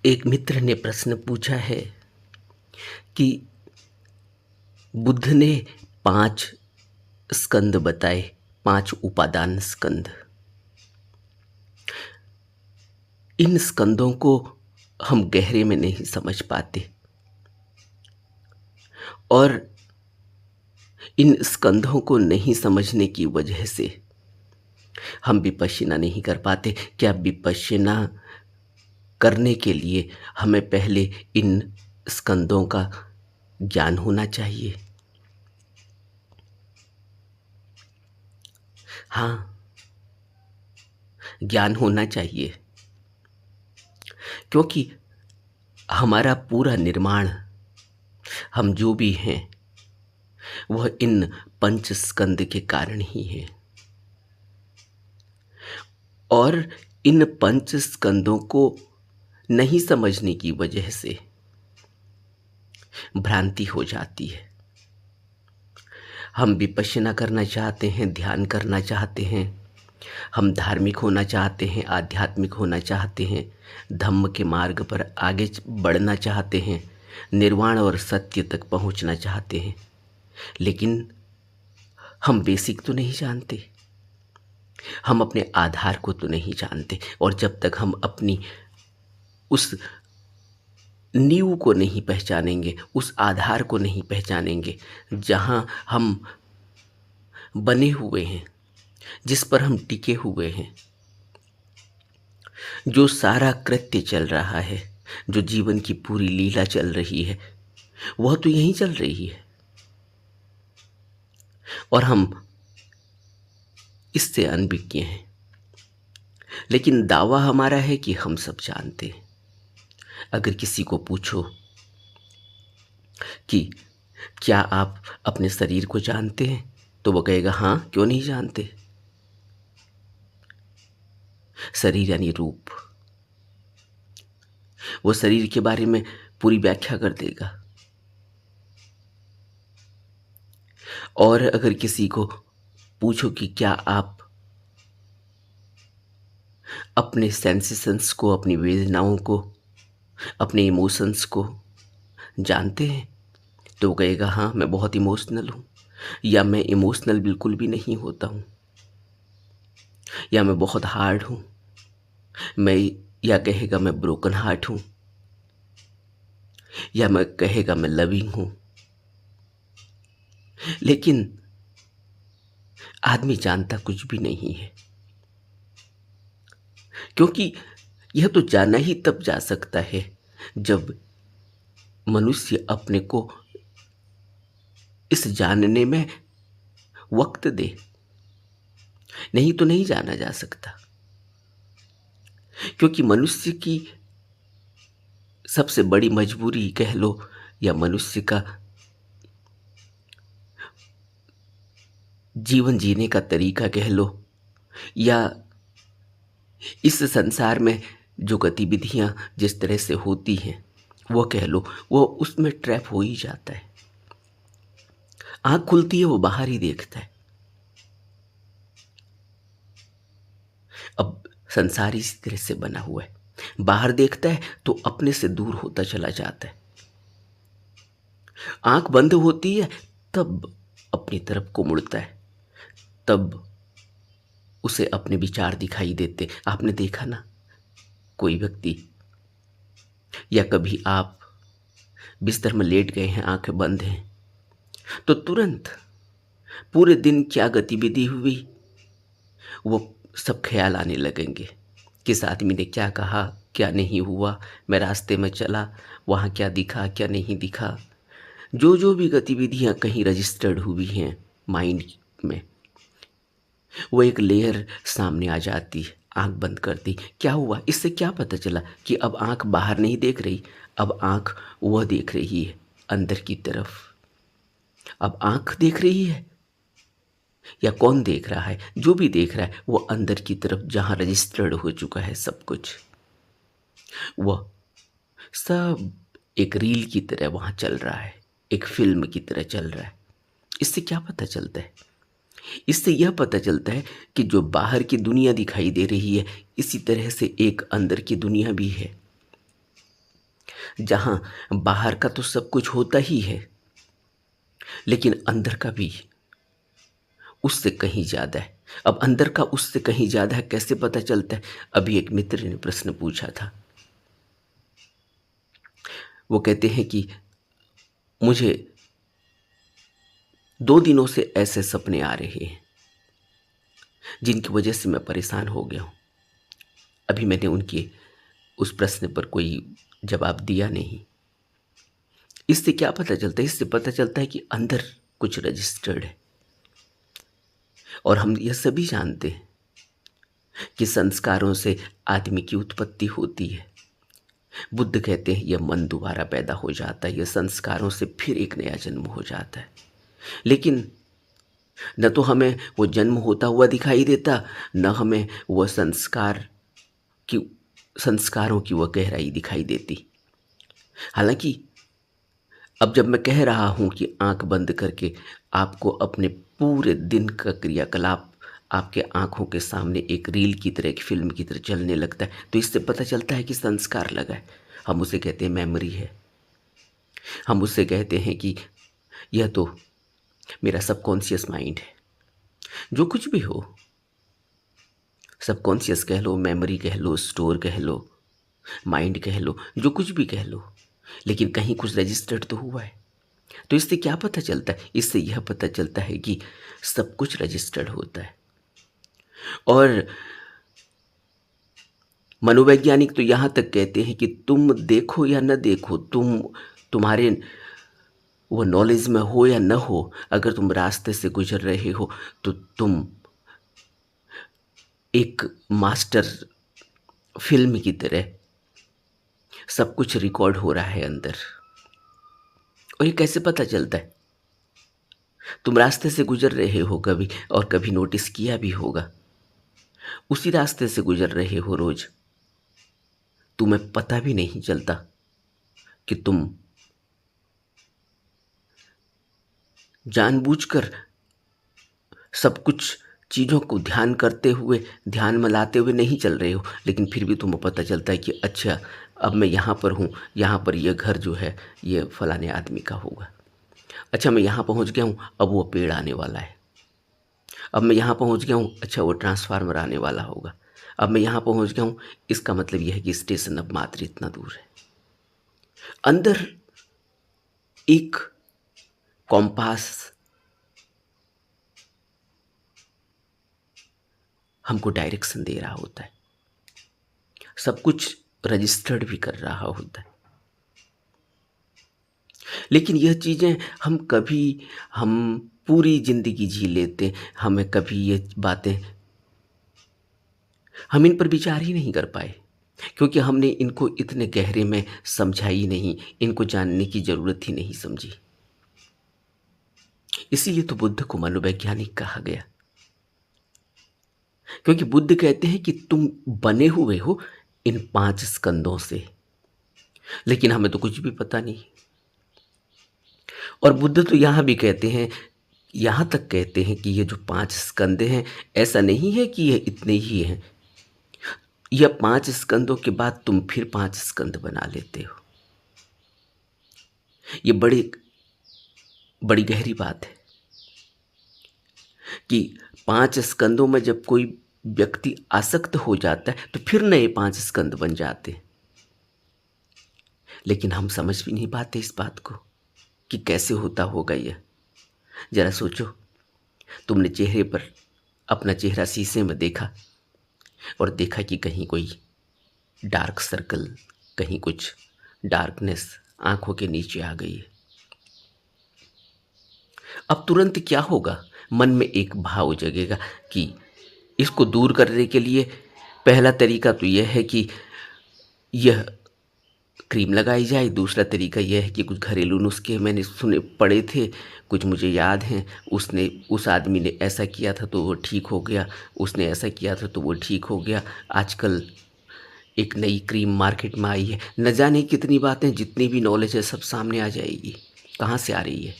एक मित्र ने प्रश्न पूछा है कि बुद्ध ने 5 स्कंद बताए, 5 उपादान स्कंद। इन स्कंदों को हम गहरे में नहीं समझ पाते और इन स्कंदों को नहीं समझने की वजह से हम विपश्यना नहीं कर पाते। क्या विपश्यना करने के लिए हमें पहले इन स्कंदों का ज्ञान होना चाहिए? हाँ, ज्ञान होना चाहिए, क्योंकि हमारा पूरा निर्माण, हम जो भी हैं, वह इन पंच स्कंद के कारण ही है। और इन पंच स्कंदों को नहीं समझने की वजह से भ्रांति हो जाती है। हम विपश्यना करना चाहते हैं, ध्यान करना चाहते हैं, हम धार्मिक होना चाहते हैं, आध्यात्मिक होना चाहते हैं, धम्म के मार्ग पर आगे बढ़ना चाहते हैं, निर्वाण और सत्य तक पहुंचना चाहते हैं, लेकिन हम बेसिक तो नहीं जानते, हम अपने आधार को तो नहीं जानते। और जब तक हम अपनी उस नींव को नहीं पहचानेंगे, उस आधार को नहीं पहचानेंगे जहाँ हम बने हुए हैं, जिस पर हम टिके हुए हैं, जो सारा कृत्य चल रहा है, जो जीवन की पूरी लीला चल रही है, वह तो यहीं चल रही है और हम इससे अनभिज्ञ हैं। लेकिन दावा हमारा है कि हम सब जानते हैं। अगर किसी को पूछो कि क्या आप अपने शरीर को जानते हैं, तो वो कहेगा हाँ, क्यों नहीं जानते। शरीर यानी रूप, वो शरीर के बारे में पूरी व्याख्या कर देगा। और अगर किसी को पूछो कि क्या आप अपने सेंसेशंस को, अपनी वेदनाओं को, अपने इमोशंस को जानते हैं, तो वो कहेगा हाँ, मैं बहुत इमोशनल हूँ, या मैं इमोशनल बिल्कुल भी नहीं होता हूँ, या मैं बहुत हार्ड हूँ, मैं, या कहेगा मैं ब्रोकन हार्ट हूँ, या मैं कहेगा मैं लविंग हूँ। लेकिन आदमी जानता कुछ भी नहीं है, क्योंकि यह तो जाना ही तब जा सकता है जब मनुष्य अपने को इस जानने में वक्त दे, नहीं तो नहीं जाना जा सकता। क्योंकि मनुष्य की सबसे बड़ी मजबूरी कह लो, या मनुष्य का जीवन जीने का तरीका कह लो, या इस संसार में जो गतिविधियां जिस तरह से होती हैं वो कह लो, वो उसमें ट्रैप हो ही जाता है। आंख खुलती है, वो बाहर ही देखता है। अब संसार इसी तरह से बना हुआ है, बाहर देखता है तो अपने से दूर होता चला जाता है। आंख बंद होती है तब अपनी तरफ को मुड़ता है, तब उसे अपने विचार दिखाई देते। आपने देखा ना, कोई व्यक्ति, या कभी आप बिस्तर में लेट गए हैं, आंखें बंद हैं, तो तुरंत पूरे दिन क्या गतिविधि हुई वो सब ख्याल आने लगेंगे। किस आदमी ने क्या कहा, क्या नहीं हुआ, मैं रास्ते में चला, वहाँ क्या दिखा, क्या नहीं दिखा, जो जो भी गतिविधियाँ कहीं रजिस्टर्ड हुई हैं माइंड में, वो एक लेयर सामने आ जाती है। आंख बंद कर दी, क्या हुआ, इससे क्या पता चला कि अब आंख बाहर नहीं देख रही, अब आंख वह देख रही है अंदर की तरफ। अब आंख देख रही है या कौन देख रहा है? जो भी देख रहा है वो अंदर की तरफ जहां रजिस्टर्ड हो चुका है सब कुछ, वह सब एक रील की तरह वहां चल रहा है, एक फिल्म की तरह चल रहा है। इससे क्या पता चलता है? इससे यह पता चलता है कि जो बाहर की दुनिया दिखाई दे रही है, इसी तरह से एक अंदर की दुनिया भी है। जहाँ बाहर का तो सब कुछ होता ही है, लेकिन अंदर का भी उससे कहीं ज़्यादा है। अब अंदर का उससे कहीं ज़्यादा है कैसे पता चलता है? अभी एक मित्र ने प्रश्न पूछा था। वो कहते हैं कि मुझे 2 दिनों से ऐसे सपने आ रहे हैं जिनकी वजह से मैं परेशान हो गया हूँ। अभी मैंने उनके उस प्रश्न पर कोई जवाब दिया नहीं। इससे क्या पता चलता है? इससे पता चलता है कि अंदर कुछ रजिस्टर्ड है। और हम यह सभी जानते हैं कि संस्कारों से आदमी की उत्पत्ति होती है। बुद्ध कहते हैं यह मन दोबारा पैदा हो जाता है, यह संस्कारों से फिर एक नया जन्म हो जाता है। लेकिन न तो हमें वो जन्म होता हुआ दिखाई देता, न हमें वह की संस्कारों की वह गहराई दिखाई देती। हालांकि अब जब मैं कह रहा हूं कि आंख बंद करके आपको अपने पूरे दिन का क्रियाकलाप आपके आंखों के सामने एक रील की तरह, एक फिल्म की तरह चलने लगता है, तो इससे पता चलता है कि संस्कार लगा है। हम उसे कहते हैं मेमोरी है। हम उससे कहते हैं कि यह तो मेरा सबकॉन्शियस माइंड है। जो कुछ भी हो, सबकॉन्शियस कह लो, मेमोरी कह लो, स्टोर कह लो, माइंड कह लो, जो कुछ भी कह लो, लेकिन कहीं कुछ रजिस्टर्ड तो हुआ है। तो इससे क्या पता चलता है? इससे यह पता चलता है कि सब कुछ रजिस्टर्ड होता है। और मनोवैज्ञानिक तो यहाँ तक कहते हैं कि तुम देखो या न देखो, तुम्हारे वो नॉलेज में हो या न हो, अगर तुम रास्ते से गुजर रहे हो तो तुम एक मास्टर फिल्म की तरह सब कुछ रिकॉर्ड हो रहा है अंदर। और ये कैसे पता चलता है? तुम रास्ते से गुजर रहे हो कभी, और कभी नोटिस किया भी होगा, उसी रास्ते से गुजर रहे हो रोज, तुम्हें पता भी नहीं चलता कि तुम जानबूझकर सब कुछ चीज़ों को ध्यान करते हुए, ध्यान में लाते हुए नहीं चल रहे हो, लेकिन फिर भी तुम्हें पता चलता है कि अच्छा अब मैं यहाँ पर हूँ, यहाँ पर यह घर जो है ये फलाने आदमी का होगा। अच्छा मैं यहाँ पहुँच गया हूँ, अब वो पेड़ आने वाला है। अब मैं यहाँ पहुँच गया हूँ, अच्छा वो ट्रांसफार्मर आने वाला होगा। अब मैं यहाँ पहुँच गया हूँ, इसका मतलब यह है कि स्टेशन अब मात्र इतना दूर है। अंदर एक कॉम्पास हमको डायरेक्शन दे रहा होता है, सब कुछ रजिस्टर्ड भी कर रहा होता है। लेकिन यह चीज़ें हम पूरी ज़िंदगी जी लेते, हमें कभी ये बातें हम इन पर विचार ही नहीं कर पाए, क्योंकि हमने इनको इतने गहरे में समझा ही नहीं, इनको जानने की ज़रूरत ही नहीं समझी। इसीलिए तो बुद्ध को मनोवैज्ञानिक कहा गया, क्योंकि बुद्ध कहते हैं कि तुम बने हुए हो इन 5 स्कंदों से, लेकिन हमें तो कुछ भी पता नहीं। और बुद्ध तो यहाँ भी कहते हैं, यहाँ तक कहते हैं कि ये जो 5 स्कंदे हैं, ऐसा नहीं है कि ये इतने ही हैं। यह 5 स्कंदों के बाद तुम फिर 5 स्कंद बना लेते हो। ये बड़ी गहरी बात है कि 5 स्कंदों में जब कोई व्यक्ति आसक्त हो जाता है तो फिर नए 5 स्कंद बन जाते हैं। लेकिन हम समझ भी नहीं पाते इस बात को कि कैसे होता होगा यह। जरा सोचो, तुमने चेहरे पर अपना चेहरा शीशे में देखा और देखा कि कहीं कोई डार्क सर्कल, कहीं कुछ डार्कनेस आंखों के नीचे आ गई है। अब तुरंत क्या होगा? मन में एक भाव जगेगा कि इसको दूर करने के लिए पहला तरीका तो यह है कि यह क्रीम लगाई जाए। दूसरा तरीका यह है कि कुछ घरेलू नुस्खे मैंने सुने पड़े थे, कुछ मुझे याद हैं, उस आदमी ने ऐसा किया था तो वो ठीक हो गया, उसने ऐसा किया था तो वो ठीक हो गया। आजकल एक नई क्रीम मार्केट में आई है, न जाने कितनी बातें, जितनी भी नॉलेज है सब सामने आ जाएगी, कहाँ से आ रही है।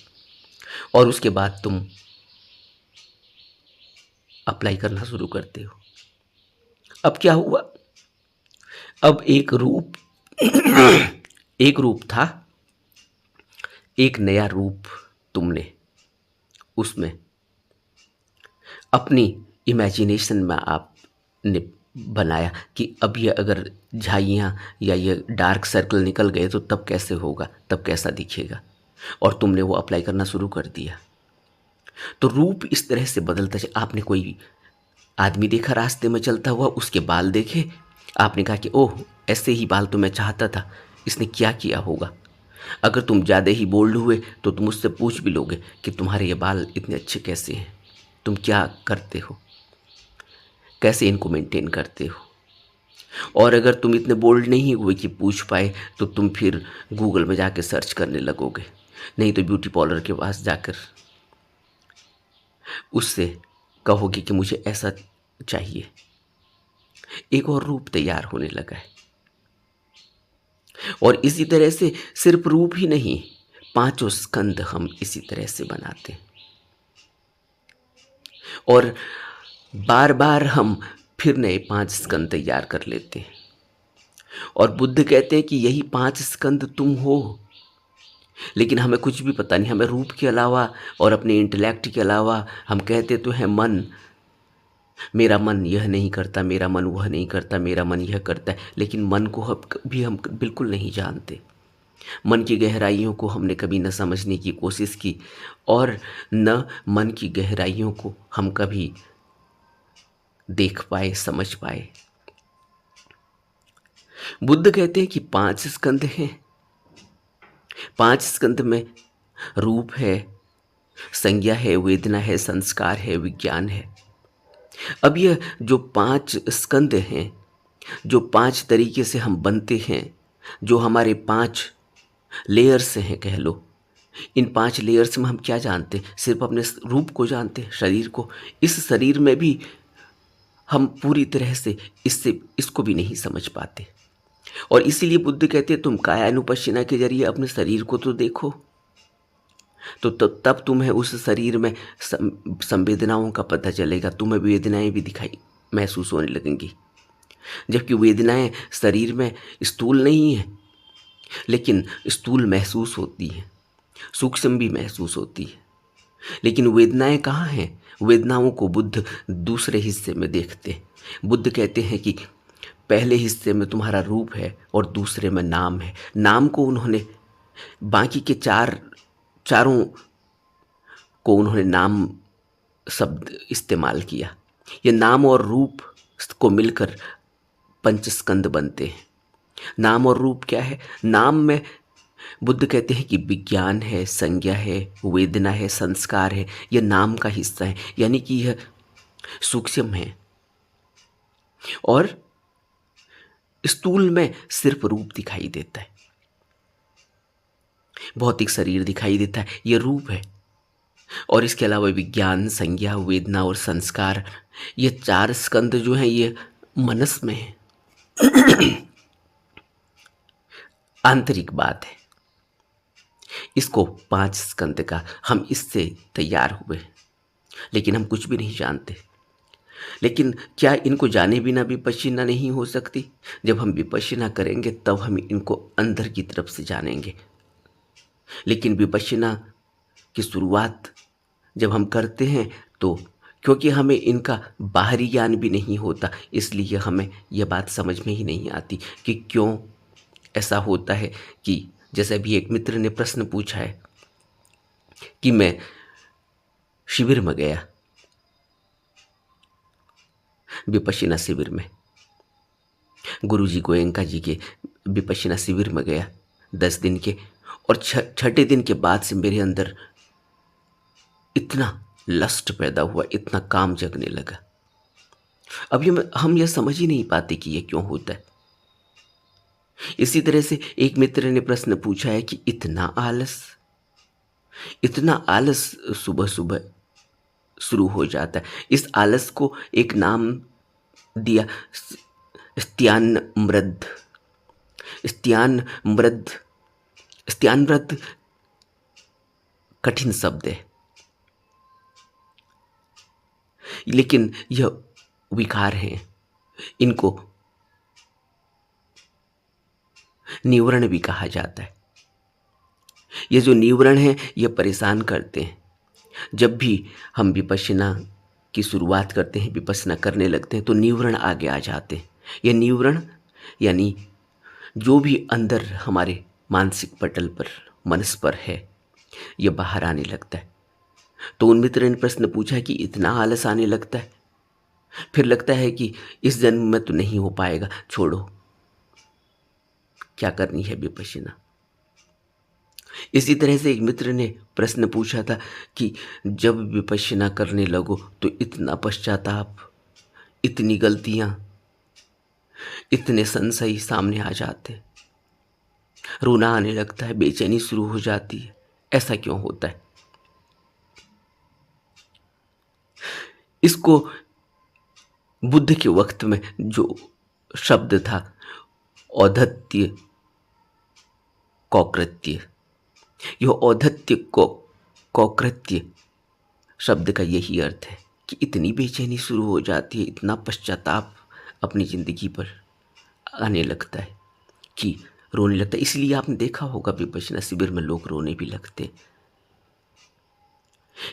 और उसके बाद तुम अप्लाई करना शुरू करते हो। अब क्या हुआ? अब एक रूप एक रूप था, एक नया रूप तुमने उसमें अपनी इमेजिनेशन में आपने बनाया कि अब ये अगर झाइयाँ या ये डार्क सर्कल निकल गए तो तब कैसे होगा, तब कैसा दिखेगा, और तुमने वो अप्लाई करना शुरू कर दिया। तो रूप इस तरह से बदलता है। आपने कोई आदमी देखा रास्ते में चलता हुआ, उसके बाल देखे, आपने कहा कि ओह, ऐसे ही बाल तो मैं चाहता था, इसने क्या किया होगा। अगर तुम ज़्यादा ही बोल्ड हुए तो तुम उससे पूछ भी लोगे कि तुम्हारे ये बाल इतने अच्छे कैसे हैं, तुम क्या करते हो, कैसे इनको मेंटेन करते हो। और अगर तुम इतने बोल्ड नहीं हुए कि पूछ पाए तो तुम फिर गूगल में जाके सर्च करने लगोगे, नहीं तो ब्यूटी पार्लर के पास जाकर उससे कहोगे कि मुझे ऐसा चाहिए। एक और रूप तैयार होने लगा है। और इसी तरह से सिर्फ रूप ही नहीं, पांचों स्कंद हम इसी तरह से बनाते हैं। और बार बार हम फिर नए 5 स्कंद तैयार कर लेते हैं। और बुद्ध कहते हैं कि यही 5 स्कंद तुम हो। लेकिन हमें कुछ भी पता नहीं, हमें रूप के अलावा और अपने इंटेलेक्ट के अलावा हम कहते तो हैं मन, मेरा मन यह नहीं करता, मेरा मन वह नहीं करता, मेरा मन यह करता है। लेकिन मन को हम बिल्कुल नहीं जानते। मन की गहराइयों को हमने कभी न समझने की कोशिश की, और न मन की गहराइयों को हम कभी देख पाए, समझ पाए। बुद्ध कहते हैं कि 5 स्कंद हैं। 5 स्कंद में रूप है, संज्ञा है, वेदना है, संस्कार है, विज्ञान है। अब यह जो 5 स्कंद हैं, जो 5 तरीके से हम बनते हैं, जो हमारे 5 लेयर्स हैं कह लो, इन 5 लेयर्स में हम क्या जानते हैं? सिर्फ अपने रूप को जानते हैं, शरीर को। इस शरीर में भी हम पूरी तरह से इसको भी नहीं समझ पाते। और इसीलिए बुद्ध कहते हैं तुम कायानुपश्यना के जरिए अपने शरीर को तो देखो, तो तब तुम्हें उस शरीर में संवेदनाओं का पता चलेगा, तुम्हें वेदनाएं भी दिखाई महसूस होने लगेंगी। जबकि वेदनाएं शरीर में स्थूल नहीं है, लेकिन स्थूल महसूस होती है, सूक्ष्म भी महसूस होती है। लेकिन वेदनाएं कहाँ हैं? वेदनाओं को बुद्ध दूसरे हिस्से में देखते हैं। बुद्ध कहते हैं कि पहले हिस्से में तुम्हारा रूप है और दूसरे में नाम है। नाम को उन्होंने बाकी के चारों को उन्होंने नाम शब्द इस्तेमाल किया। ये नाम और रूप को मिलकर पंचस्कंद बनते हैं। नाम और रूप क्या है? नाम में बुद्ध कहते हैं कि विज्ञान है, संज्ञा है, वेदना है, संस्कार है। यह नाम का हिस्सा है, यानी कि यह सूक्ष्म है। और स्थूल में सिर्फ रूप दिखाई देता है, भौतिक शरीर दिखाई देता है, यह रूप है। और इसके अलावा विज्ञान, संज्ञा, वेदना और संस्कार, ये 4 स्कंद जो हैं ये मनस में है, आंतरिक बात है। इसको 5 स्कंद का हम इससे तैयार हुए, लेकिन हम कुछ भी नहीं जानते। लेकिन क्या इनको जाने बिना विपश्यना नहीं हो सकती? जब हम विपश्यना करेंगे तब हम इनको अंदर की तरफ से जानेंगे। लेकिन विपश्यना की शुरुआत जब हम करते हैं तो क्योंकि हमें इनका बाहरी ज्ञान भी नहीं होता, इसलिए हमें यह बात समझ में ही नहीं आती कि क्यों ऐसा होता है। कि जैसे अभी एक मित्र ने प्रश्न पूछा है कि मैं शिविर में गया, विपश्यना शिविर में, गुरुजी गोयंका जी के विपश्यना शिविर में गया 10 दिन के, और छठे दिन के बाद से मेरे अंदर इतना लस्ट पैदा हुआ, इतना काम जगने लगा। अब हम यह समझ ही नहीं पाते कि यह क्यों होता है। इसी तरह से एक मित्र ने प्रश्न पूछा है कि इतना आलस सुबह सुबह शुरू हो जाता है। इस आलस को एक नाम दिया, स्त्यानमृद। स्त्यानमृद स्त्यानमृद कठिन शब्द है, लेकिन यह विकार हैं। इनको न्यूरण भी कहा जाता है। ये जो न्यूरण है ये परेशान करते हैं। जब भी हम विपश्यना की शुरुआत करते हैं, विपश्यना करने लगते हैं, तो न्यूरण आगे आ जाते हैं। ये न्यूरण यानी जो भी अंदर हमारे मानसिक पटल पर, मनस पर है, ये बाहर आने लगता है। तो उन मित्र ने प्रश्न पूछा कि इतना आलस आने लगता है, फिर लगता है कि इस जन्म में तो नहीं हो पाएगा, छोड़ो, क्या करनी है विपश्यना। इसी तरह से एक मित्र ने प्रश्न पूछा था कि जब विपश्यना करने लगो तो इतना पश्चाताप, इतनी गलतियां, इतने संशय सामने आ जाते, रोना आने लगता है, बेचैनी शुरू हो जाती है, ऐसा क्यों होता है। इसको बुद्ध के वक्त में जो शब्द था औद्धत्य कौकृत्य, यह औद्धत्य कौकृत्य शब्द का यही अर्थ है कि इतनी बेचैनी शुरू हो जाती है, इतना पश्चाताप अपनी जिंदगी पर आने लगता है कि रोने लगता है। इसलिए आपने देखा होगा विपश्यना शिविर में लोग रोने भी लगते हैं।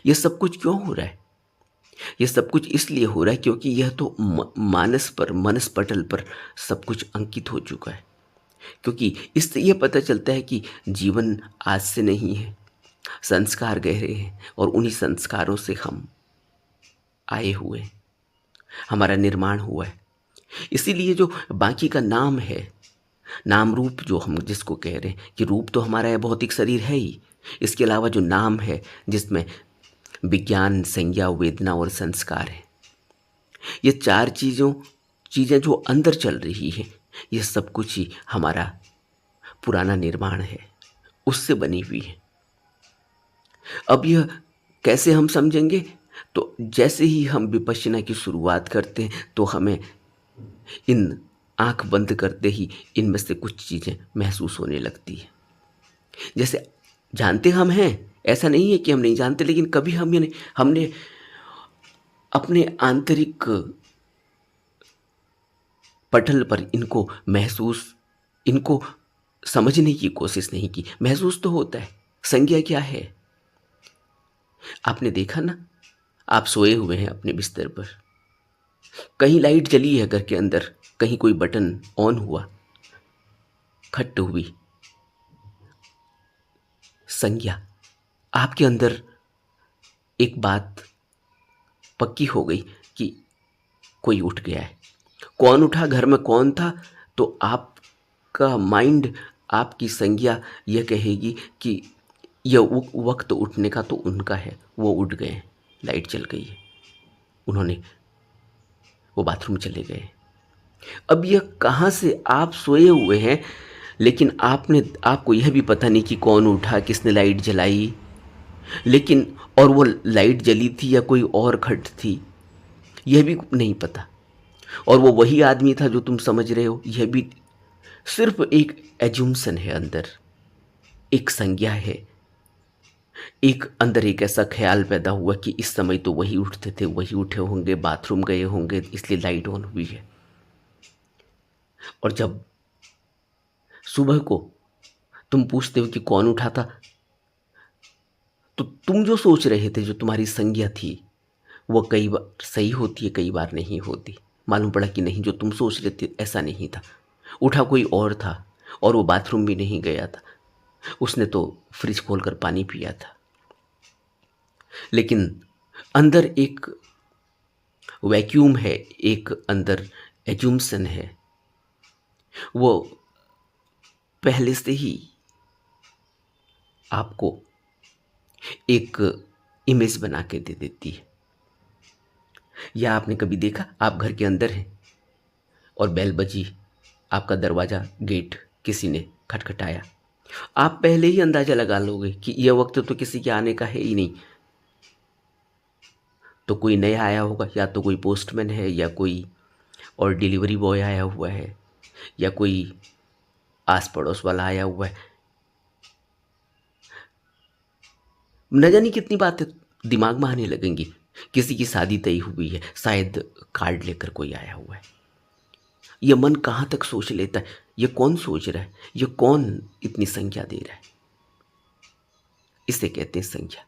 यह सब कुछ क्यों हो रहा है? यह सब कुछ इसलिए हो रहा है क्योंकि यह तो मानस पर, मनस पटल पर सब कुछ अंकित हो चुका है। क्योंकि इससे यह पता चलता है कि जीवन आज से नहीं है, संस्कार गहरे हैं और उन्हीं संस्कारों से हम आए हुए हैं, हमारा निर्माण हुआ है। इसीलिए जो बाकी का नाम है, नाम रूप जो हम जिसको कह रहे हैं कि रूप तो हमारा है, भौतिक शरीर है ही, इसके अलावा जो नाम है जिसमें विज्ञान, संज्ञा, वेदना और संस्कार है, ये चार चीज़ें जो अंदर चल रही हैं, ये सब कुछ ही हमारा पुराना निर्माण है, उससे बनी हुई है। अब यह कैसे हम समझेंगे? तो जैसे ही हम विपश्यना की शुरुआत करते हैं तो हमें इन आंख बंद करते ही इनमें से कुछ चीज़ें महसूस होने लगती है। जैसे जानते हम हैं, ऐसा नहीं है कि हम नहीं जानते, लेकिन कभी हमने अपने आंतरिक पटल पर इनको समझने की कोशिश नहीं की। महसूस तो होता है, संज्ञा क्या है? आपने देखा ना, आप सोए हुए हैं अपने बिस्तर पर, कहीं लाइट जली है घर के अंदर, कहीं कोई बटन ऑन हुआ, खट हुई, संज्ञा, आपके अंदर एक बात पक्की हो गई कि कोई उठ गया है। कौन उठा, घर में कौन था? तो आपका माइंड, आपकी संज्ञा यह कहेगी कि यह वक्त उठने का तो उनका है, वो उठ गए हैं, लाइट चल गई है, वो बाथरूम चले गए। अब यह कहाँ से, आप सोए हुए हैं लेकिन आपको यह भी पता नहीं कि कौन उठा, किसने लाइट जलाई, लेकिन और वो लाइट जली थी या कोई और घट थी, यह भी नहीं पता। और वो वही आदमी था जो तुम समझ रहे हो, यह भी सिर्फ एक एज्यूम्सन है, अंदर एक संज्ञा है, एक अंदर एक ऐसा ख्याल पैदा हुआ कि इस समय तो वही उठते थे, वही उठे होंगे, बाथरूम गए होंगे, इसलिए लाइट ऑन हुई है। और जब सुबह को तुम पूछते हो कि कौन उठा था, तो तुम जो सोच रहे थे, जो तुम्हारी संज्ञा थी, वो कई बार सही होती है, कई बार नहीं होती। मालूम पड़ा कि नहीं, जो तुम सोच रहे थे ऐसा नहीं था, उठा कोई और था, और वो बाथरूम भी नहीं गया था, उसने तो फ्रिज खोलकर पानी पिया था। लेकिन अंदर एक वैक्यूम है, एक अंदर एज्यूम्सन है, वो पहले से ही आपको एक इमेज बना के दे देती है। या आपने कभी देखा, आप घर के अंदर हैं और बेल बजी, आपका दरवाज़ा, गेट किसी ने खटखटाया, आप पहले ही अंदाज़ा लगा लोगे कि यह वक्त तो किसी के आने का है ही नहीं, तो कोई नया आया होगा, या तो कोई पोस्टमैन है, या कोई और डिलीवरी बॉय आया हुआ है, या कोई आस पड़ोस वाला आया हुआ है। न जाने कितनी बातें दिमाग में आने लगेंगी। किसी की शादी तय हुई है, शायद कार्ड लेकर कोई आया हुआ है। यह मन कहाँ तक सोच लेता है। ये कौन सोच रहा है, ये कौन इतनी संज्ञा दे रहा है, इसे कहते हैं संज्ञा।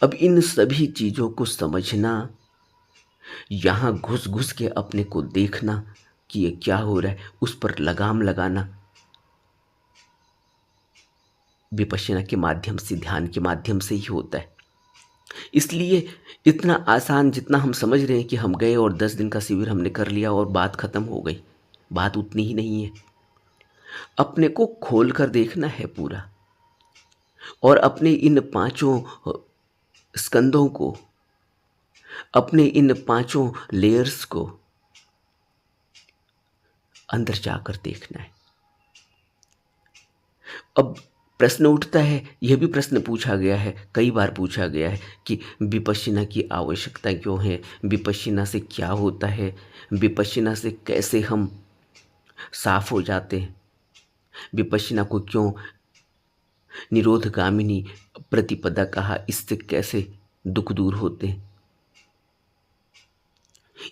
अब इन सभी चीज़ों को समझना, यहाँ घुस घुस के अपने को देखना कि ये क्या हो रहा है, उस पर लगाम लगाना विपश्यना के माध्यम से, ध्यान के माध्यम से ही होता है। इसलिए इतना आसान जितना हम समझ रहे हैं कि हम गए और 10 दिन का शिविर हमने कर लिया और बात खत्म हो गई, बात उतनी ही नहीं है। अपने को खोल कर देखना है पूरा, और अपने इन पांचों स्कंदों को, अपने इन पांचों लेयर्स को अंदर जाकर देखना है। अब प्रश्न उठता है, यह भी प्रश्न पूछा गया है, कई बार पूछा गया है कि विपश्यना की आवश्यकता क्यों है, विपश्यना से क्या होता है, विपश्यना से कैसे हम साफ हो जाते हैं, विपश्यना को क्यों निरोधगामिनी प्रतिपदा कहा, इससे कैसे दुख दूर होते हैं।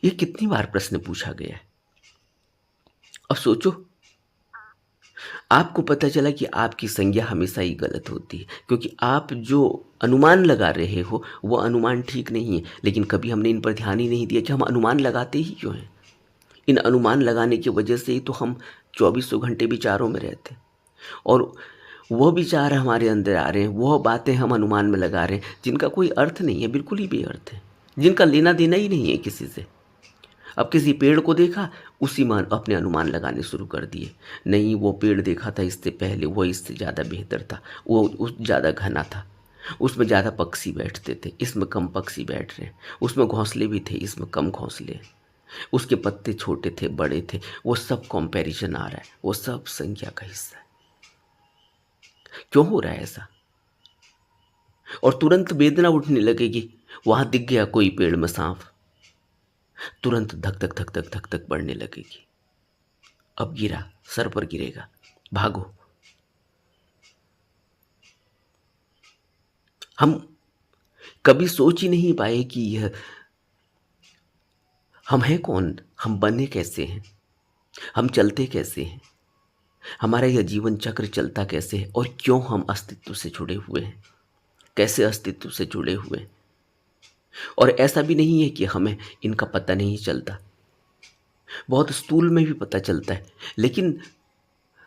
ये कितनी बार प्रश्न पूछा गया है। अब सोचो, आपको पता चला कि आपकी संज्ञा हमेशा ही गलत होती है, क्योंकि आप जो अनुमान लगा रहे हो वो अनुमान ठीक नहीं है। लेकिन कभी हमने इन पर ध्यान ही नहीं दिया कि हम अनुमान लगाते ही क्यों हैं। इन अनुमान लगाने की वजह से ही तो हम 2400 घंटे विचारों में रहते हैं, और वह विचार हमारे अंदर आ रहे हैं, वह बातें हम अनुमान में लगा रहे हैं जिनका कोई अर्थ नहीं है, बिल्कुल ही बेअर्थ है, जिनका लेना देना ही नहीं है किसी से। अब किसी पेड़ को देखा, उसी में अपने अनुमान लगाने शुरू कर दिए, नहीं वो पेड़ देखा था इससे पहले, वो इससे ज़्यादा बेहतर था, वो उस ज़्यादा घना था, उसमें ज़्यादा पक्षी बैठते थे, इसमें कम पक्षी बैठ रहे हैं, उसमें घोंसले भी थे, इसमें कम घोंसले हैं, उसके पत्ते छोटे थे बड़े थे, वो सब कंपैरिजन आ रहा है, वो सब संख्या का हिस्सा है। क्यों हो रहा है ऐसा? और तुरंत वेदना उठने लगेगी, वहां दिख गया कोई पेड़ में सांप, तुरंत धक धक धक धक धक धक बढ़ने लगेगी। अब गिरा, सर पर गिरेगा, भागो। हम कभी सोच ही नहीं पाए कि यह हम हैं कौन, हम बने कैसे हैं, हम चलते कैसे हैं, हमारा यह जीवन चक्र चलता कैसे है, और क्यों हम अस्तित्व से जुड़े हुए हैं, कैसे अस्तित्व से जुड़े हुए हैं। और ऐसा भी नहीं है कि हमें इनका पता नहीं चलता, बहुत स्थूल में भी पता चलता है, लेकिन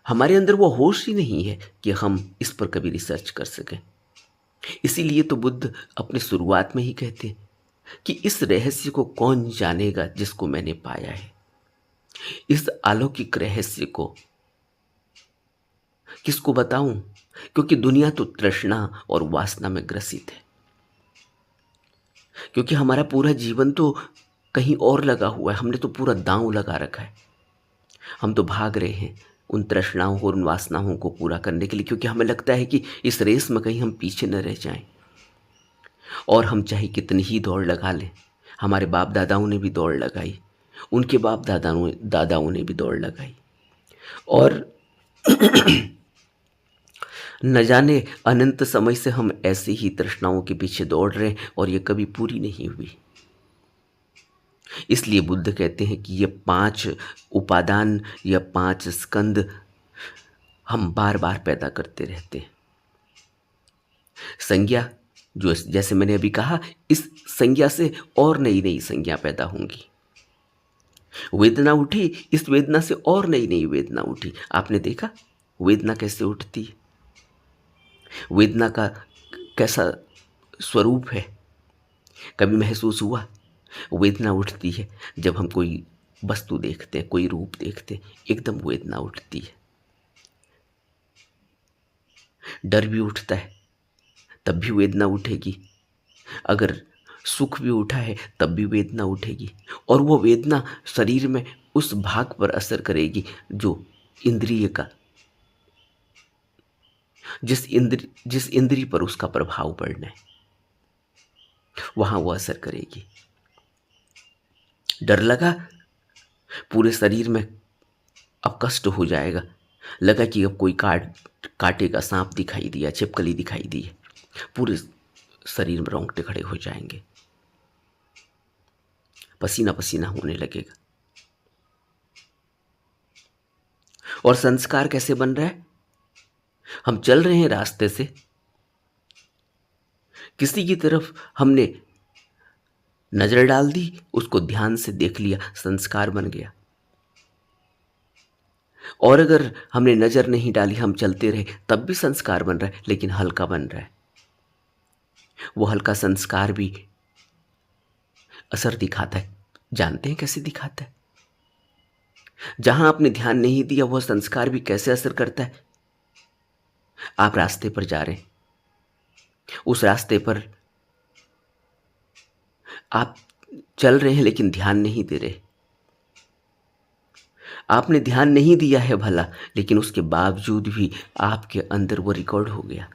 हमारे अंदर वो होश ही नहीं है कि हम इस पर कभी रिसर्च कर सकें। इसीलिए तो बुद्ध अपने शुरुआत में ही कहते हैं कि इस रहस्य को कौन जानेगा जिसको मैंने पाया है। इस अलौकिक रहस्य को किसको बताऊं, क्योंकि दुनिया तो तृष्णा और वासना में ग्रसित है, क्योंकि हमारा पूरा जीवन तो कहीं और लगा हुआ है, हमने तो पूरा दांव लगा रखा है, हम तो भाग रहे हैं उन तृष्णाओं और उन वासनाओं को पूरा करने के लिए, क्योंकि हमें लगता है कि इस रेस में कहीं हम पीछे न रह जाएं। और हम चाहे कितनी ही दौड़ लगा लें, हमारे बाप दादाओं ने भी दौड़ लगाई, उनके बाप दादाओं ने भी दौड़ लगाई, और न जाने अनंत समय से हम ऐसी ही तृष्णाओं के पीछे दौड़ रहे हैं, और ये कभी पूरी नहीं हुई। इसलिए बुद्ध कहते हैं कि ये 5 उपादान या 5 स्कंद हम बार बार पैदा करते रहते हैं। संज्ञा, जो जैसे मैंने अभी कहा, इस संज्ञा से और नई नई संज्ञा पैदा होंगी। वेदना उठी, इस वेदना से और नई नई वेदना उठी। आपने देखा वेदना कैसे उठती है, वेदना का कैसा स्वरूप है, कभी महसूस हुआ? वेदना उठती है जब हम कोई वस्तु देखते हैं, कोई रूप देखते हैं, एकदम वेदना उठती है। डर भी उठता है तब भी वेदना उठेगी, अगर सुख भी उठा है तब भी वेदना उठेगी, और वो वेदना शरीर में उस भाग पर असर करेगी जो इंद्रिय का, जिस इंद्रिय पर उसका प्रभाव पड़ना है, वहां वो असर करेगी। डर लगा, पूरे शरीर में अब कष्ट हो जाएगा, लगा कि अब कोई काटेगा, सांप दिखाई दिया, छिपकली दिखाई दी, पूरे शरीर में रोंगटे खड़े हो जाएंगे, पसीना पसीना होने लगेगा। और संस्कार कैसे बन रहा है? हम चल रहे हैं रास्ते से, किसी की तरफ हमने नजर डाल दी, उसको ध्यान से देख लिया, संस्कार बन गया। और अगर हमने नजर नहीं डाली, हम चलते रहे, तब भी संस्कार बन रहा है, लेकिन हल्का बन रहा है। वो हल्का संस्कार भी असर दिखाता है। जानते हैं कैसे दिखाता है? जहां आपने ध्यान नहीं दिया, वह संस्कार भी कैसे असर करता है। आप रास्ते पर जा रहे हैं, उस रास्ते पर आप चल रहे हैं लेकिन ध्यान नहीं दे रहे। आपने ध्यान नहीं दिया है भला, लेकिन उसके बावजूद भी आपके अंदर वो रिकॉर्ड हो गया।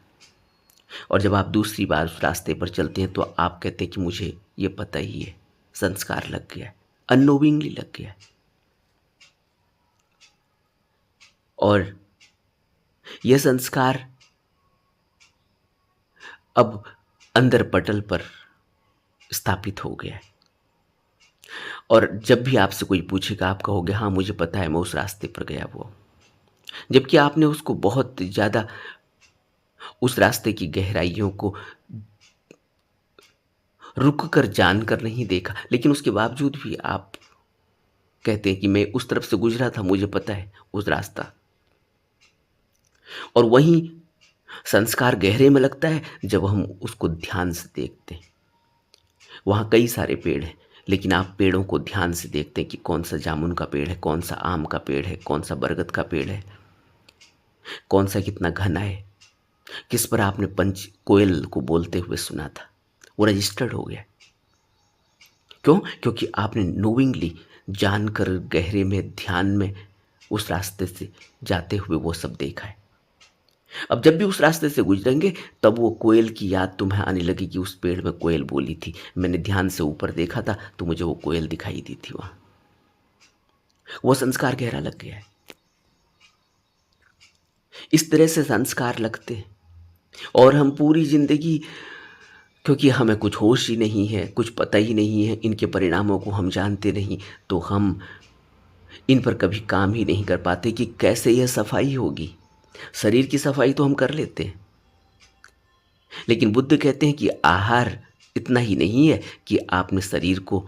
और जब आप दूसरी बार उस रास्ते पर चलते हैं तो आप कहते हैं कि मुझे ये पता ही है, संस्कार लग गया है, अननोविंगली लग गया है। और यह संस्कार अब अंदर पटल पर स्थापित हो गया है। और जब भी आपसे कोई पूछेगा, आप कहोगे हाँ मुझे पता है, मैं उस रास्ते पर गया वो, जबकि आपने उसको बहुत ज़्यादा उस रास्ते की गहराइयों को रुक कर जान कर नहीं देखा, लेकिन उसके बावजूद भी आप कहते हैं कि मैं उस तरफ से गुजरा था, मुझे पता है उस रास्ता। और वहीं संस्कार गहरे में लगता है जब हम उसको ध्यान से देखते हैं। वहाँ कई सारे पेड़ हैं, लेकिन आप पेड़ों को ध्यान से देखते हैं कि कौन सा जामुन का पेड़ है, कौन सा आम का पेड़ है, कौन सा बरगद का पेड़ है, कौन सा कितना घना है, किस पर आपने पंच कोयल को बोलते हुए सुना था, वो रजिस्टर्ड हो गया। क्यों? क्योंकि आपने नोविंगली जानकर गहरे में ध्यान में उस रास्ते से जाते हुए वो सब देखा है। अब जब भी उस रास्ते से गुजरेंगे, तब वो कोयल की याद तुम्हें आने लगी कि उस पेड़ में कोयल बोली थी, मैंने ध्यान से ऊपर देखा था तो मुझे वो कोयल दिखाई दी थी वहां। वो संस्कार गहरा लग गया है। इस तरह से संस्कार लगते हैं। और हम पूरी जिंदगी, क्योंकि हमें कुछ होश ही नहीं है, कुछ पता ही नहीं है, इनके परिणामों को हम जानते नहीं, तो हम इन पर कभी काम ही नहीं कर पाते कि कैसे यह सफाई होगी। शरीर की सफाई तो हम कर लेते हैं, लेकिन बुद्ध कहते हैं कि आहार इतना ही नहीं है कि आपने शरीर को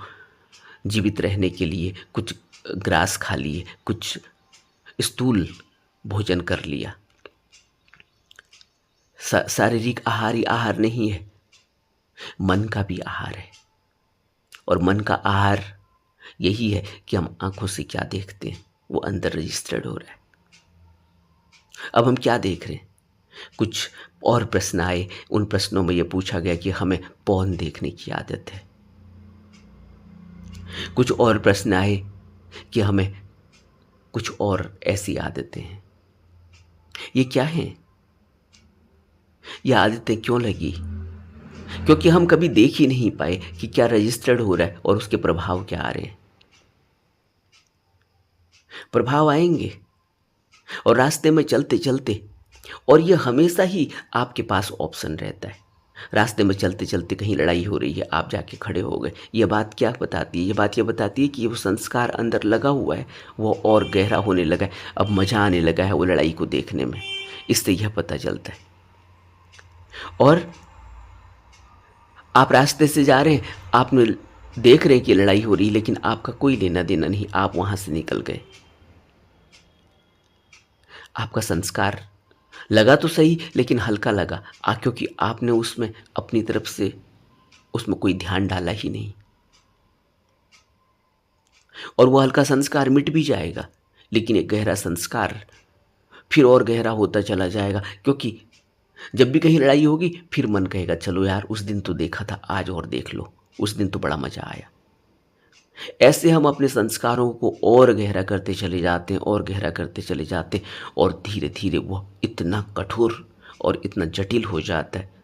जीवित रहने के लिए कुछ ग्रास खा लिए, कुछ स्थूल भोजन कर लिया। शारीरिक आहार ही आहार नहीं है, मन का भी आहार है। और मन का आहार यही है कि हम आंखों से क्या देखते हैं वो अंदर रजिस्टर्ड हो रहा है। अब हम क्या देख रहे हैं? कुछ और प्रश्न आए, उन प्रश्नों में यह पूछा गया कि हमें पॉर्न देखने की आदत है। कुछ और प्रश्न आए कि हमें कुछ और ऐसी आदतें हैं। ये क्या हैं? ये आदतें क्यों लगी? क्योंकि हम कभी देख ही नहीं पाए कि क्या रजिस्टर्ड हो रहा है और उसके प्रभाव क्या आ रहे हैं। प्रभाव आएंगे और रास्ते में चलते चलते, और ये हमेशा ही आपके पास ऑप्शन रहता है। रास्ते में चलते चलते कहीं लड़ाई हो रही है, आप जाके खड़े हो गए। ये बात क्या बताती है? ये बात ये बताती है कि वो संस्कार अंदर लगा हुआ है, वो और गहरा होने लगा है, अब मजा आने लगा है वो लड़ाई को देखने में। इससे यह पता चलता है। और आप रास्ते से जा रहे हैं, आपने देख रहे हैं कि लड़ाई हो रही है, लेकिन आपका कोई लेना देना नहीं, आप वहां से निकल गए। आपका संस्कार लगा तो सही, लेकिन हल्का लगा, क्योंकि आपने उसमें अपनी तरफ से उसमें कोई ध्यान डाला ही नहीं। और वो हल्का संस्कार मिट भी जाएगा, लेकिन एक गहरा संस्कार फिर और गहरा होता चला जाएगा। क्योंकि जब भी कहीं लड़ाई होगी, फिर मन कहेगा चलो यार उस दिन तो देखा था, आज और देख लो, उस दिन तो बड़ा मजा आया। ऐसे हम अपने संस्कारों को और गहरा करते चले जाते हैं, और गहरा करते चले जाते हैं, और धीरे धीरे वो इतना कठोर और इतना जटिल हो जाता है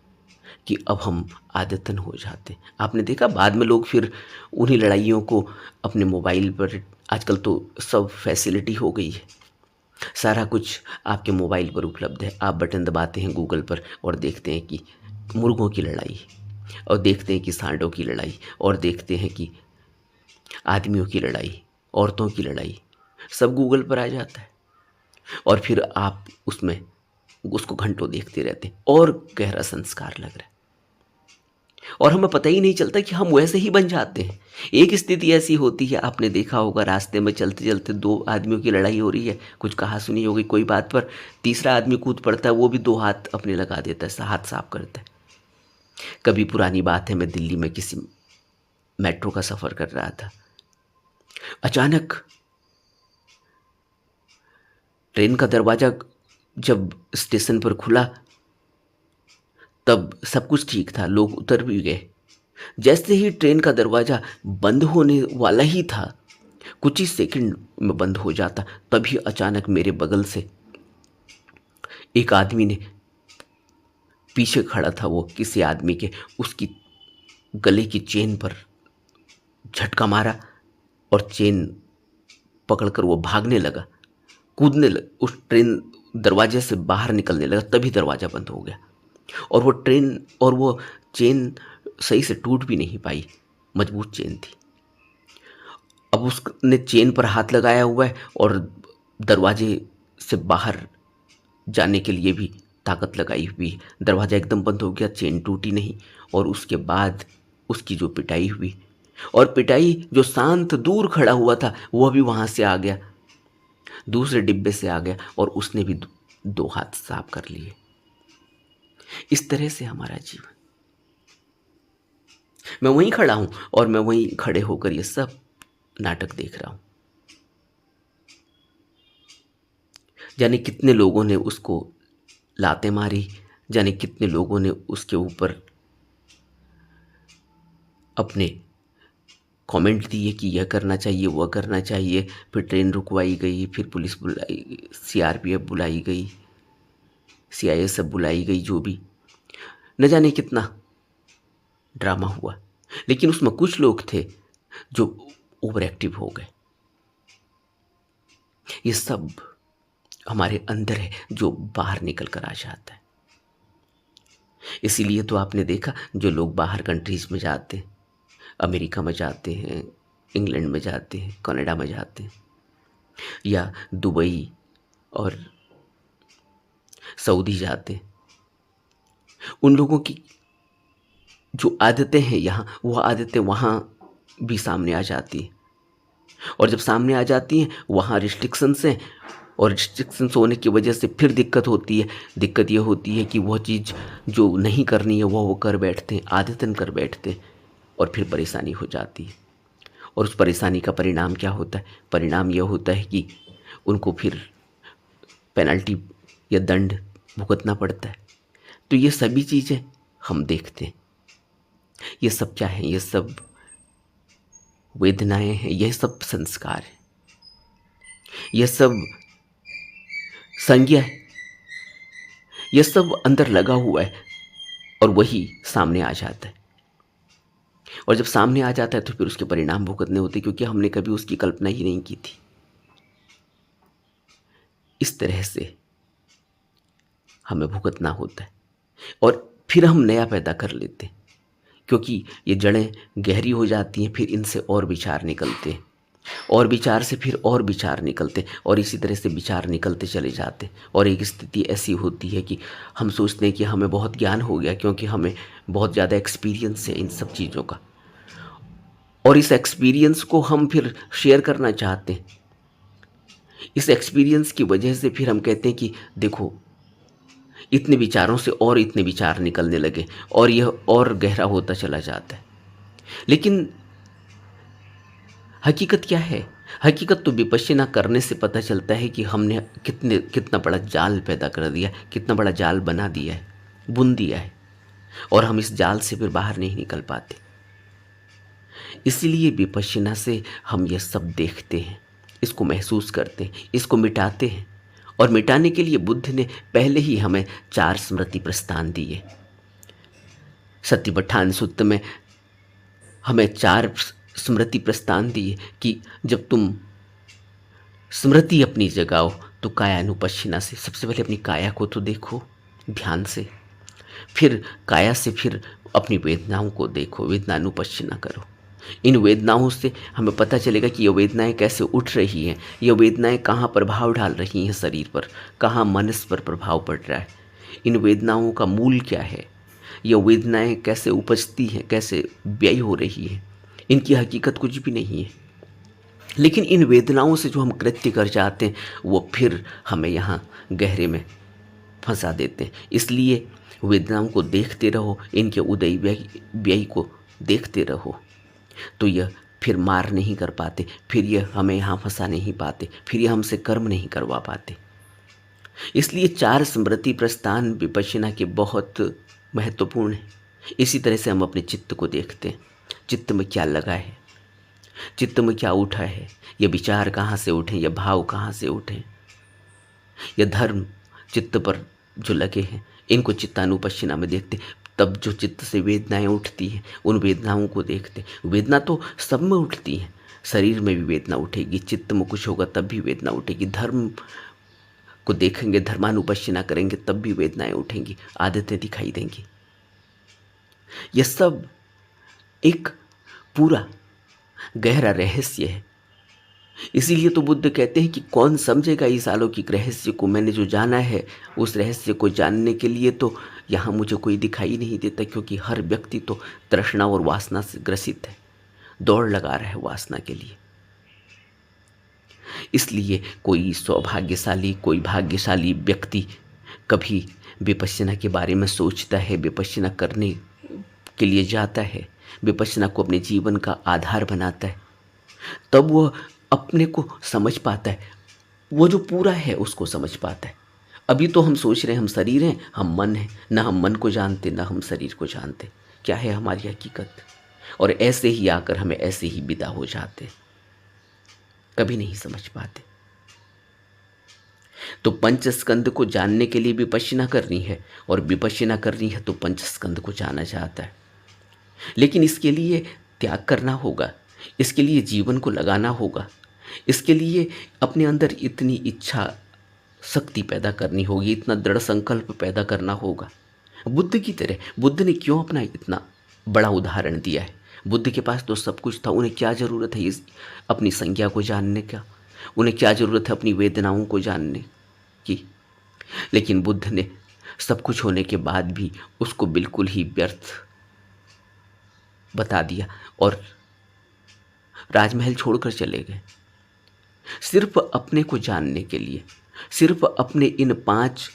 कि अब हम आदतन हो जाते हैं। आपने देखा बाद में लोग फिर उन्हीं लड़ाइयों को अपने मोबाइल पर, आजकल तो सब फैसिलिटी हो गई है, सारा कुछ आपके मोबाइल पर उपलब्ध है। आप बटन दबाते हैं गूगल पर और देखते हैं कि मुर्गों की लड़ाई, और देखते हैं कि सांडों की लड़ाई, और देखते हैं कि आदमियों की लड़ाई, औरतों की लड़ाई, सब गूगल पर आ जाता है। और फिर आप उसमें उसको घंटों देखते रहते हैं और गहरा संस्कार लग रहा है और हमें पता ही नहीं चलता कि हम वैसे ही बन जाते हैं। एक स्थिति ऐसी होती है, आपने देखा होगा, रास्ते में चलते चलते दो आदमियों की लड़ाई हो रही है, कुछ कहा सुनी होगी कोई बात पर, तीसरा आदमी कूद पड़ता है, वो भी दो हाथ अपने लगा देता है, हाथ साफ करता है। कभी पुरानी बात है, मैं दिल्ली में किसी मेट्रो का सफ़र कर रहा था। अचानक ट्रेन का दरवाज़ा जब स्टेशन पर खुला तब सब कुछ ठीक था, लोग उतर भी गए। जैसे ही ट्रेन का दरवाज़ा बंद होने वाला ही था, कुछ ही सेकंड में बंद हो जाता, तभी अचानक मेरे बगल से एक आदमी ने, पीछे खड़ा था वो किसी आदमी के, उसकी गले की चेन पर झटका मारा और चेन पकड़कर वो भागने लगा, कूदने लगा, उस ट्रेन दरवाजे से बाहर निकलने लगा। तभी दरवाज़ा बंद हो गया और वो चेन सही से टूट भी नहीं पाई, मजबूत चेन थी। अब उसने चेन पर हाथ लगाया हुआ है और दरवाजे से बाहर जाने के लिए भी ताकत लगाई हुई है। दरवाज़ा एकदम बंद हो गया, चेन टूटी नहीं। और उसके बाद उसकी जो पिटाई हुई, और पिटाई जो शांत दूर खड़ा हुआ था वह भी वहाँ से आ गया, दूसरे डिब्बे से आ गया और उसने भी दो हाथ साफ कर लिए। इस तरह से हमारा जीवन। मैं वहीं खड़ा हूं और मैं वहीं खड़े होकर ये सब नाटक देख रहा हूं। जाने कितने लोगों ने उसको लातें मारी, जाने कितने लोगों ने उसके ऊपर अपने कमेंट दिए कि यह करना चाहिए, वह करना चाहिए। फिर ट्रेन रुकवाई गई, फिर पुलिस बुलाई, सीआरपीएफ बुलाई गई, सीआईएसएफ बुलाई गई, जो भी न जाने कितना ड्रामा हुआ। लेकिन उसमें कुछ लोग थे जो ओवर एक्टिव हो गए। ये सब हमारे अंदर है जो बाहर निकल कर आ जाता है। इसीलिए तो आपने देखा जो लोग बाहर कंट्रीज में जाते हैं, अमेरिका में जाते हैं, इंग्लैंड में जाते हैं, कनाडा में जाते हैं, या दुबई और सऊदी जाते हैं, उन लोगों की जो आदतें हैं यहाँ, वह आदतें वहाँ भी सामने आ जाती हैं। और जब सामने आ जाती हैं, वहाँ रिस्ट्रिक्शंस हैं और रिस्ट्रिक्शंस होने की वजह से फिर दिक्कत होती है। दिक्कत यह होती है कि वह चीज़ जो नहीं करनी है वो कर बैठते हैं, आदतन कर बैठते हैं और फिर परेशानी हो जाती है। और उस परेशानी का परिणाम क्या होता है? परिणाम यह होता है कि उनको फिर पेनल्टी या दंड भुगतना पड़ता है। तो ये सभी चीज़ें हम देखते हैं। ये सब क्या है? ये सब वेदनाएं हैं, यह सब संस्कार है, यह सब संज्ञा है, यह सब अंदर लगा हुआ है और वही सामने आ जाता है। और जब सामने आ जाता है तो फिर उसके परिणाम भुगतने होते, क्योंकि हमने कभी उसकी कल्पना ही नहीं की थी। इस तरह से हमें भुगतना होता है और फिर हम नया पैदा कर लेते हैं, क्योंकि ये जड़ें गहरी हो जाती हैं। फिर इनसे और विचार निकलते हैं और विचार से फिर और विचार निकलते हैं और इसी तरह से विचार निकलते चले जाते हैं। और एक स्थिति ऐसी होती है कि हम सोचते हैं कि हमें बहुत ज्ञान हो गया, क्योंकि हमें बहुत ज़्यादा एक्सपीरियंस है इन सब चीज़ों का, और इस एक्सपीरियंस को हम फिर शेयर करना चाहते हैं। इस एक्सपीरियंस की वजह से फिर हम कहते हैं कि देखो, इतने विचारों से और इतने विचार निकलने लगे और यह और गहरा होता चला जाता है। लेकिन हकीकत क्या है? हकीकत तो विपश्यना करने से पता चलता है कि हमने कितना बड़ा जाल पैदा कर दिया, कितना बड़ा जाल बना दिया है, बुन दिया है, और हम इस जाल से फिर बाहर नहीं निकल पाते। इसलिए विपश्यना से हम यह सब देखते हैं, इसको महसूस करते हैं, इसको मिटाते हैं। और मिटाने के लिए बुद्ध ने पहले ही हमें 4 स्मृति प्रस्थान दिए। सतिपट्ठान सूत्र में हमें 4 स्मृति प्रस्थान दिए कि जब तुम स्मृति अपनी जगाओ तो कायानुपश्यना से सबसे पहले अपनी काया को तो देखो ध्यान से, फिर काया से फिर अपनी वेदनाओं को देखो, वेदनानुपश्यना करो, इन वेदनाओं से हमें पता चलेगा कि ये वेदनाएं कैसे उठ रही हैं, ये वेदनाएं कहाँ प्रभाव डाल रही हैं शरीर पर, कहाँ मनस पर प्रभाव पड़ रहा है, इन वेदनाओं का मूल क्या है, ये वेदनाएं कैसे उपजती हैं, कैसे व्यय हो रही हैं। इनकी हकीकत कुछ भी नहीं है, लेकिन इन वेदनाओं से जो हम कृत्य कर जाते हैं वो फिर हमें यहाँ गहरे में फंसा देते हैं। इसलिए वेदनाओं को देखते रहो, इनके उदय व्यय को देखते रहो, तो यह फिर मार नहीं कर पाते, फिर यह हमें यहाँ फंसा नहीं पाते, फिर यह हमसे कर्म नहीं करवा पाते। इसलिए चार स्मृति प्रस्थान विपश्यना के बहुत महत्वपूर्ण है। इसी तरह से हम अपने चित्त को देखते हैं, चित्त में क्या लगा है, चित्त में क्या उठा है, ये विचार कहाँ से उठे, ये भाव कहाँ से उठे, ये धर्म चित्त पर जो लगे हैं, इनको चित्तानुपश्यना में देखते। तब जो चित्त से वेदनाएं उठती हैं उन वेदनाओं को देखते। वेदना तो सब में उठती हैं, शरीर में भी वेदना उठेगी, चित्त में कुछ होगा तब भी वेदना उठेगी, धर्म को देखेंगे, धर्मानुपश्यना करेंगे तब भी वेदनाएं उठेंगी, आदतें दिखाई देंगी। यह सब एक पूरा गहरा रहस्य है। इसीलिए तो बुद्ध कहते हैं कि कौन समझेगा इस अलौकिक रहस्य को। मैंने जो जाना है उस रहस्य को जानने के लिए तो यहाँ मुझे कोई दिखाई नहीं देता, क्योंकि हर व्यक्ति तो तृष्णा और वासना से ग्रसित है, दौड़ लगा रहा है वासना के लिए। इसलिए कोई सौभाग्यशाली, कोई भाग्यशाली व्यक्ति कभी विपश्यना के बारे में सोचता है, विपश्यना करने के लिए जाता है, विपश्यना को अपने जीवन का आधार बनाता है, तब वह अपने को समझ पाता है, वो जो पूरा है उसको समझ पाता है। अभी तो हम सोच रहे हैं हम शरीर हैं, हम मन हैं, ना हम मन को जानते ना हम शरीर को जानते, क्या है हमारी हकीकत। और ऐसे ही आकर हमें ऐसे ही विदा हो जाते, कभी नहीं समझ पाते। तो पंचस्कंद को जानने के लिए विपश्यना करनी है, और विपश्यना करनी है तो पंचस्कंद को जाना चाहता है। लेकिन इसके लिए त्याग करना होगा, इसके लिए जीवन को लगाना होगा, इसके लिए अपने अंदर इतनी इच्छा शक्ति पैदा करनी होगी, इतना दृढ़ संकल्प पैदा करना होगा। बुद्ध की तरह, बुद्ध ने क्यों अपना इतना बड़ा उदाहरण दिया है। बुद्ध के पास तो सब कुछ था, उन्हें क्या ज़रूरत है इस अपनी संज्ञा को जानने का, उन्हें क्या ज़रूरत है अपनी वेदनाओं को जानने की। लेकिन बुद्ध ने सब कुछ होने के बाद भी उसको बिल्कुल ही व्यर्थ बता दिया और राजमहल छोड़कर चले गए, सिर्फ अपने को जानने के लिए, सिर्फ अपने इन 5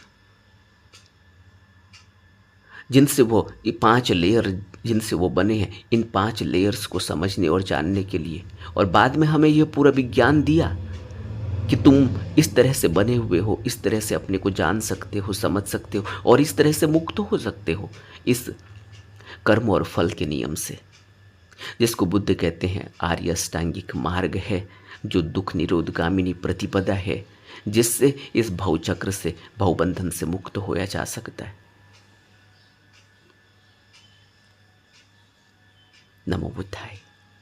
जिनसे वो 5 लेयर जिनसे वो बने हैं, इन 5 लेयर्स को समझने और जानने के लिए। और बाद में हमें ये पूरा विज्ञान दिया कि तुम इस तरह से बने हुए हो, इस तरह से अपने को जान सकते हो, समझ सकते हो, और इस तरह से मुक्त हो सकते हो इस कर्म और फल के नियम से, जिसको बुद्ध कहते हैं आर्य अष्टांगिक मार्ग है, जो दुख निरोधगामिनी प्रतिपदा है, जिससे इस भवचक्र से, भवबंधन से मुक्त होया जा सकता है। नमो बुद्धाय।